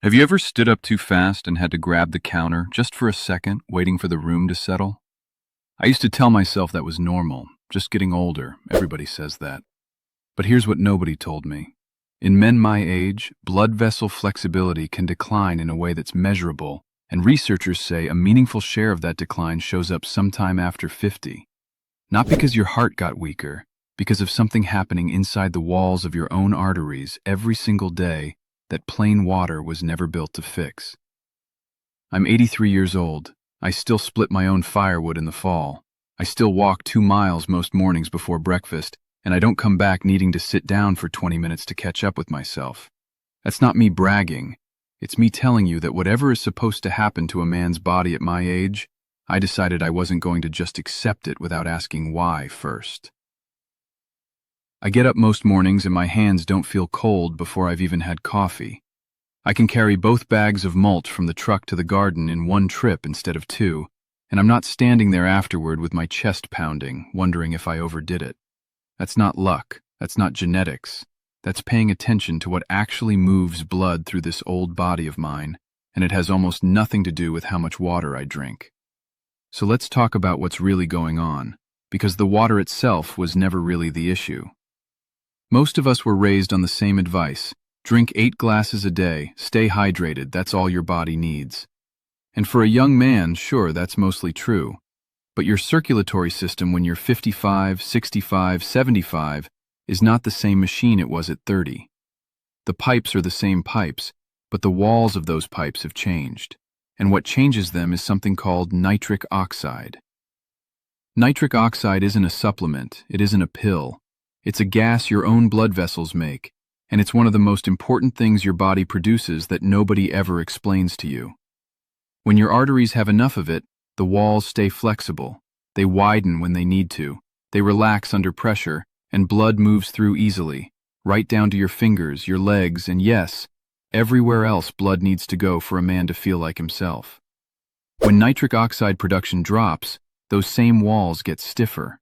Have you ever stood up too fast and had to grab the counter just for a second, waiting for the room to settle? I used to tell myself that was normal, just getting older. Everybody says that. But here's what nobody told me. In men my age, blood vessel flexibility can decline in a way that's measurable, and researchers say a meaningful share of that decline shows up sometime after 50. Not because your heart got weaker, because of something happening inside the walls of your own arteries every single day that plain water was never built to fix. I'm 83 years old. I still split my own firewood in the fall. I still walk 2 miles most mornings before breakfast, and I don't come back needing to sit down for 20 minutes to catch up with myself. That's not me bragging. It's me telling you that whatever is supposed to happen to a man's body at my age, I decided I wasn't going to just accept it without asking why first. I get up most mornings and my hands don't feel cold before I've even had coffee. I can carry both bags of mulch from the truck to the garden in one trip instead of 2, and I'm not standing there afterward with my chest pounding, wondering if I overdid it. That's not luck. That's not genetics. That's paying attention to what actually moves blood through this old body of mine, and it has almost nothing to do with how much water I drink. So let's talk about what's really going on, because the water itself was never really the issue. Most of us were raised on the same advice. Drink 8 glasses a day, stay hydrated, that's all your body needs. And for a young man, sure, that's mostly true. But your circulatory system when you're 55, 65, 75 is not the same machine it was at 30. The pipes are the same pipes, but the walls of those pipes have changed. And what changes them is something called nitric oxide. Nitric oxide isn't a supplement, it isn't a pill. It's a gas your own blood vessels make, and it's one of the most important things your body produces that nobody ever explains to you. When your arteries have enough of it, the walls stay flexible. They widen when they need to. They relax under pressure, and blood moves through easily, right down to your fingers, your legs, and yes, everywhere else blood needs to go for a man to feel like himself. When nitric oxide production drops, those same walls get stiffer.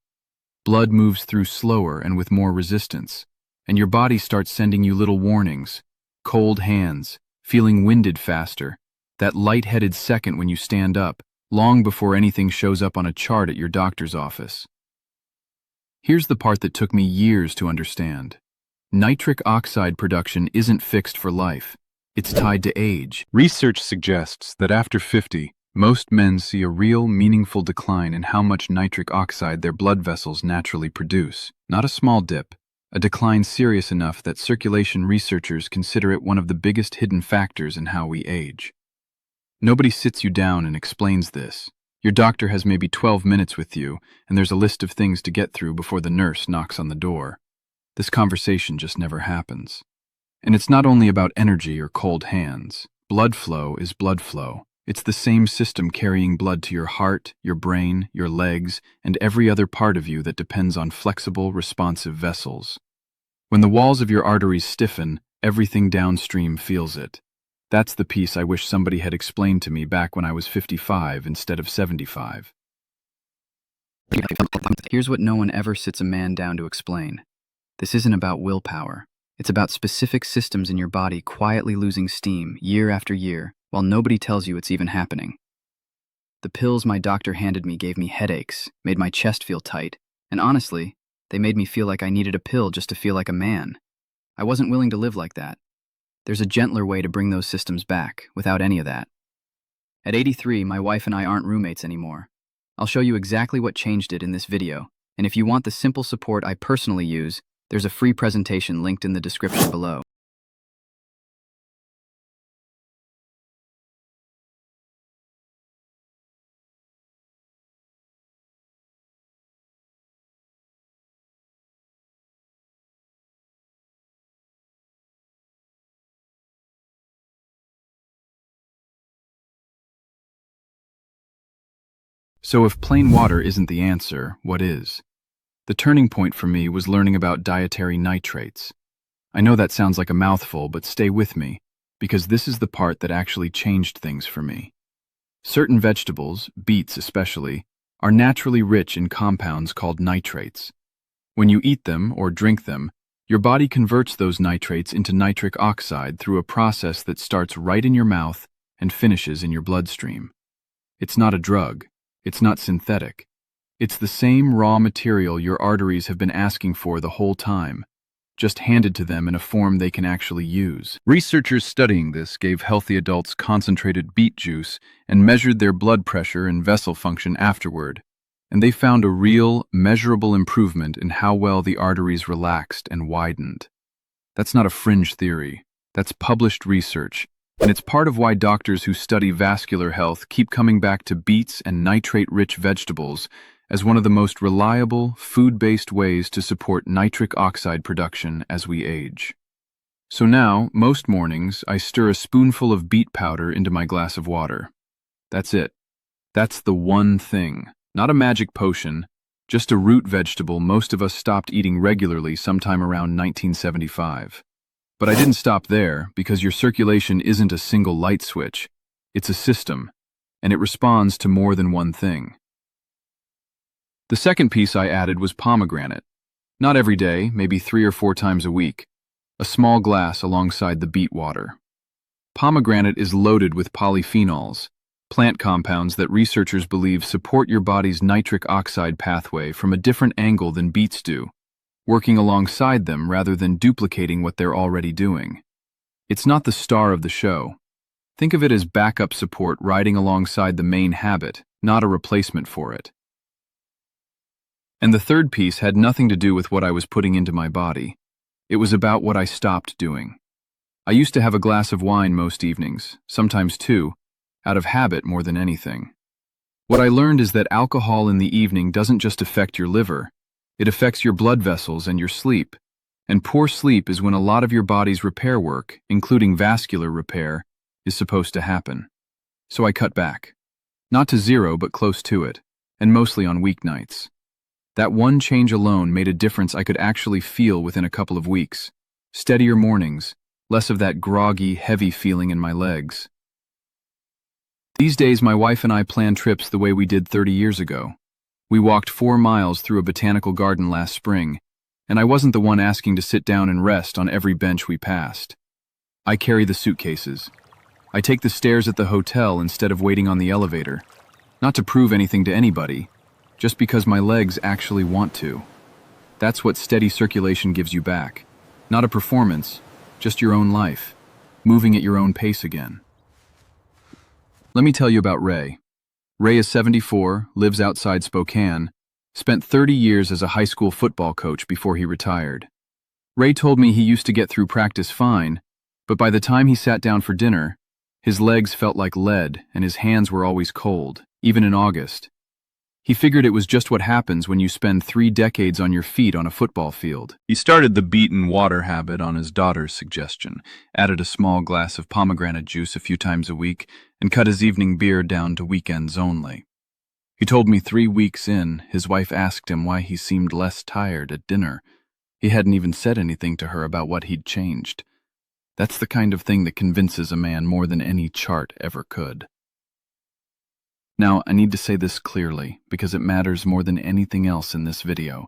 Blood moves through slower and with more resistance, and your body starts sending you little warnings. Cold hands, feeling winded faster, that lightheaded second when you stand up, long before anything shows up on a chart at your doctor's office. Here's the part that took me years to understand. Nitric oxide production isn't fixed for life. It's tied to age. Research suggests that after 50, most men see a real, meaningful decline in how much nitric oxide their blood vessels naturally produce. Not a small dip, a decline serious enough that circulation researchers consider it one of the biggest hidden factors in how we age. Nobody sits you down and explains this. Your doctor has maybe 12 minutes with you, and there's a list of things to get through before the nurse knocks on the door. This conversation just never happens. And it's not only about energy or cold hands. Blood flow is blood flow. It's the same system carrying blood to your heart, your brain, your legs, and every other part of you that depends on flexible, responsive vessels. When the walls of your arteries stiffen, everything downstream feels it. That's the piece I wish somebody had explained to me back when I was 55 instead of 75. Here's what no one ever sits a man down to explain. This isn't about willpower. It's about specific systems in your body quietly losing steam year after year, while nobody tells you it's even happening. The pills my doctor handed me gave me headaches, made my chest feel tight, and honestly, they made me feel like I needed a pill just to feel like a man. I wasn't willing to live like that. There's a gentler way to bring those systems back, without any of that. At 83, my wife and I aren't roommates anymore. I'll show you exactly what changed it in this video, and if you want the simple support I personally use, there's a free presentation linked in the description below. So if plain water isn't the answer, what is? The turning point for me was learning about dietary nitrates. I know that sounds like a mouthful, but stay with me, because this is the part that actually changed things for me. Certain vegetables, beets especially, are naturally rich in compounds called nitrates. When you eat them or drink them, Your body converts those nitrates into nitric oxide through a process that starts right in your mouth and finishes in your bloodstream. It's not a drug. It's not synthetic. It's the same raw material your arteries have been asking for the whole time, just handed to them in a form they can actually use. Researchers studying this gave healthy adults concentrated beet juice and measured their blood pressure and vessel function afterward, and they found a real, measurable improvement in how well the arteries relaxed and widened. That's not a fringe theory. That's published research, and it's part of why doctors who study vascular health keep coming back to beets and nitrate-rich vegetables as one of the most reliable, food-based ways to support nitric oxide production as we age. So now, most mornings, I stir a spoonful of beet powder into my glass of water. That's it. That's the one thing. Not a magic potion, just a root vegetable most of us stopped eating regularly sometime around 1975. But I didn't stop there, because your circulation isn't a single light switch. It's a system, and it responds to more than one thing. The second piece I added was pomegranate. Not every day, maybe 3 or 4 times a week. A small glass alongside the beet water. Pomegranate is loaded with polyphenols, plant compounds that researchers believe support your body's nitric oxide pathway from a different angle than beets do, working alongside them rather than duplicating what they're already doing. It's not the star of the show. Think of it as backup support riding alongside the main habit, not a replacement for it. And the third piece had nothing to do with what I was putting into my body. It was about what I stopped doing. I used to have a glass of wine most evenings, sometimes 2, out of habit more than anything. What I learned is that alcohol in the evening doesn't just affect your liver, it affects your blood vessels and your sleep. And poor sleep is when a lot of your body's repair work, including vascular repair, is supposed to happen. So I cut back. Not to 0, but close to it, and mostly on weeknights. That one change alone made a difference I could actually feel within a couple of weeks. Steadier mornings, less of that groggy, heavy feeling in my legs. These days, my wife and I plan trips the way we did 30 years ago. We walked 4 miles through a botanical garden last spring, and I wasn't the one asking to sit down and rest on every bench we passed. I carry the suitcases. I take the stairs at the hotel instead of waiting on the elevator. Not to prove anything to anybody, just because my legs actually want to. That's what steady circulation gives you back. Not a performance, just your own life, moving at your own pace again. Let me tell you about Ray. Ray is 74, lives outside Spokane, spent 30 years as a high school football coach before he retired. Ray told me he used to get through practice fine, but by the time he sat down for dinner, his legs felt like lead and his hands were always cold, even in August. He figured it was just what happens when you spend 3 decades on your feet on a football field. He started the beet and water habit on his daughter's suggestion, added a small glass of pomegranate juice a few times a week, and cut his evening beer down to weekends only. He told me 3 weeks in, his wife asked him why he seemed less tired at dinner. He hadn't even said anything to her about what he'd changed. That's the kind of thing that convinces a man more than any chart ever could. Now, I need to say this clearly, because it matters more than anything else in this video.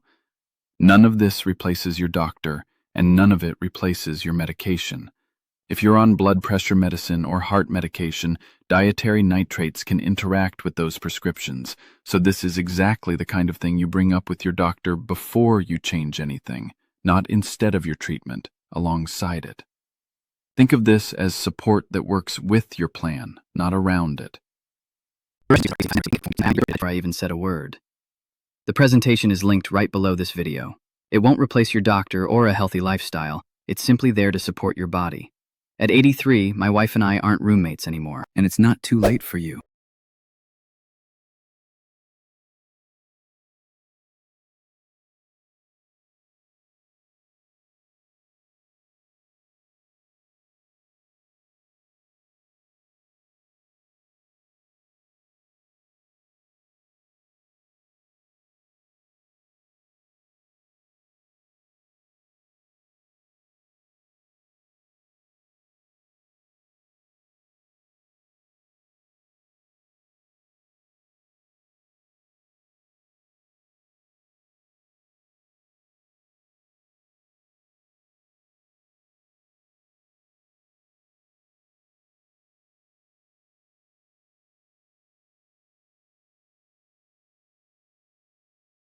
None of this replaces your doctor, and none of it replaces your medication. If you're on blood pressure medicine or heart medication, dietary nitrates can interact with those prescriptions, so this is exactly the kind of thing you bring up with your doctor before you change anything, not instead of your treatment, alongside it. Think of this as support that works with your plan, not around it. Before I even said a word. The presentation is linked right below this video. It won't replace your doctor or a healthy lifestyle. It's simply there to support your body. At 83, my wife and I aren't roommates anymore, and it's not too late for you.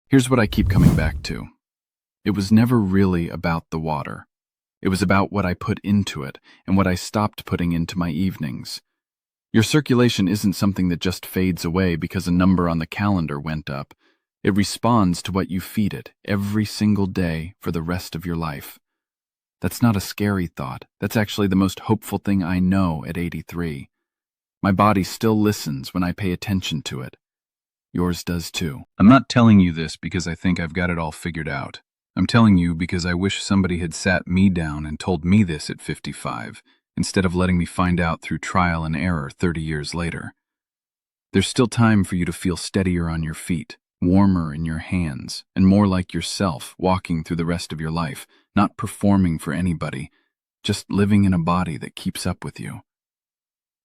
Here's what I keep coming back to. It was never really about the water. It was about what I put into it and what I stopped putting into my evenings. Your circulation isn't something that just fades away because a number on the calendar went up. It responds to what you feed it every single day for the rest of your life. That's not a scary thought. That's actually the most hopeful thing I know at 83. My body still listens when I pay attention to it. Yours does too. I'm not telling you this because I think I've got it all figured out. I'm telling you because I wish somebody had sat me down and told me this at 55, instead of letting me find out through trial and error 30 years later. There's still time for you to feel steadier on your feet, warmer in your hands, and more like yourself walking through the rest of your life, not performing for anybody, just living in a body that keeps up with you.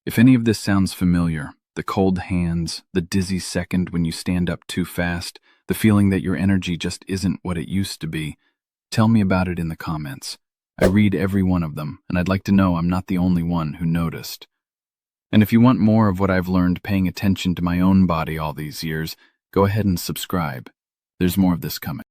If any of this sounds familiar, the cold hands, the dizzy second when you stand up too fast, the feeling that your energy just isn't what it used to be, tell me about it in the comments. I read every one of them, and I'd like to know I'm not the only one who noticed. And if you want more of what I've learned paying attention to my own body all these years, go ahead and subscribe. There's more of this coming.